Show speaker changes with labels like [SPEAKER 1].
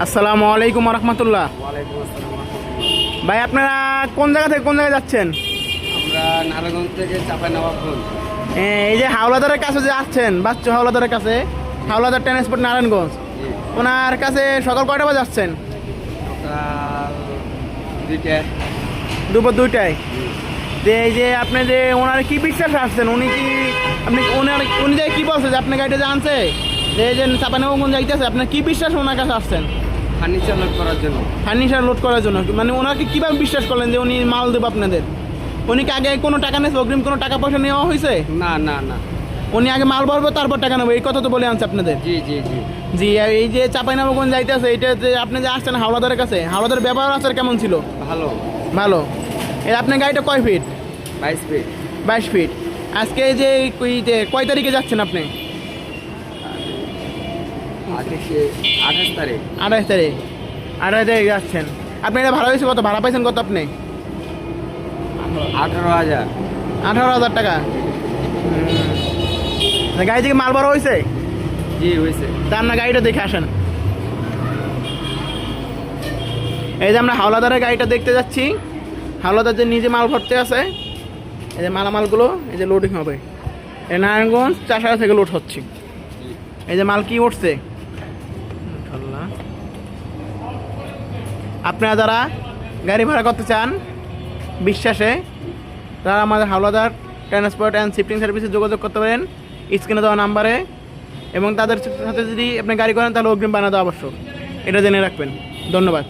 [SPEAKER 1] আসসালামু আলাইকুম রহমতুল্লাহ।
[SPEAKER 2] ওয়ালাইকুম আসসালাম রাহমাতুল্লাহ।
[SPEAKER 1] ভাই আপনারা কোন জায়গা থেকে কোন জায়গায় যাচ্ছেন?
[SPEAKER 2] আমরা নারায়ণগঞ্জ থেকে চাঁপাইনবাবগঞ্জ।
[SPEAKER 1] এই যে হাওলাদারের কাছে যে আসছেন, বাচ্চু হাওলাদারের কাছে, হাওলাদার ট্রান্সপোর্ট নারায়ণগঞ্জ,
[SPEAKER 2] জি,
[SPEAKER 1] ওনার কাছে সকাল কয়টা বাজে আসছেন?
[SPEAKER 2] সকাল 2টা।
[SPEAKER 1] দুপুর 2টায়। যে এই যে আপনি যে ওনার কি বিশ্বাস আসছেন, উনি কি আপনি উনি যে কি বলছে যে আপনি গাড়িটা যে আনছে, যে এই যে চাঁপাইনবাবগঞ্জ যাইতেছে, আপনার কি বিশ্বাস ওনার কাছে আসছেন?
[SPEAKER 2] ফার্নিচার লোড করার জন্য।
[SPEAKER 1] ফার্নিচার লোড করার জন্য। মানে ওনাকে কীভাবে বিশ্বাস করলেন যে উনি মাল দেবো আপনাদের? উনি কি আগে কোনো টাকা নিয়েছে, অগ্রিম কোনো টাকা পয়সা নেওয়া হয়েছে?
[SPEAKER 2] না না না।
[SPEAKER 1] উনি আগে মাল ভরবো তারপর টাকা নেবো, এই কথা তো বলে আনছে আপনাদের।
[SPEAKER 2] জি জি জি।
[SPEAKER 1] জি, আর এই যে চাঁপাইনবাবগঞ্জ যাইতেছে, এটা যে আপনি যে আসছেন হাওলাদারের কাছে, হাওলাদারের ব্যবহার আচার কেমন ছিল?
[SPEAKER 2] ভালো।
[SPEAKER 1] ভালো। এই আপনার গাড়িটা কয় ফিট?
[SPEAKER 2] 22 ফিট।
[SPEAKER 1] 22 ফিট। আজকে এই যে কয় তারিখে যাচ্ছেন আপনি?
[SPEAKER 2] আজকে 28 তারিখ।
[SPEAKER 1] 28 তারিখ। 28 তারিখ যাচ্ছেন। আপনি এটা ভাড়া হয়েছে কত? ভাড়া পাইছেন কত আপনি?
[SPEAKER 2] 18,000।
[SPEAKER 1] 18,000 টাকা। গাড়ি থেকে মাল ভরা হয়েছে?
[SPEAKER 2] জি হয়েছে।
[SPEAKER 1] তা আপনার গাড়িটা দেখে আসেন। এই যে আমরা হাওলাদারের গাড়িটা দেখতে যাচ্ছি। হাওলাদার যে নিজে মাল ভরতে আছে, এই যে মালামালগুলো এই যে লোডিং হবে, এই নারায়ণগঞ্জ চাষারা থেকে লোড হচ্ছে। এই যে মাল কি উঠছে, আপনারা যারা গাড়ি ভাড়া করতে চান বিশ্বাসে, তারা আমাদের হাওলাদার ট্রান্সপোর্ট অ্যান্ড শিফটিং সার্ভিসে যোগাযোগ করতে পারেন স্ক্রিনে দেওয়া নাম্বারে। এবং তাদের সাথে যদি আপনি গাড়ি করেন তাহলে অগ্রিম বানা দেওয়া আবশ্যক, এটা জেনে রাখবেন। ধন্যবাদ।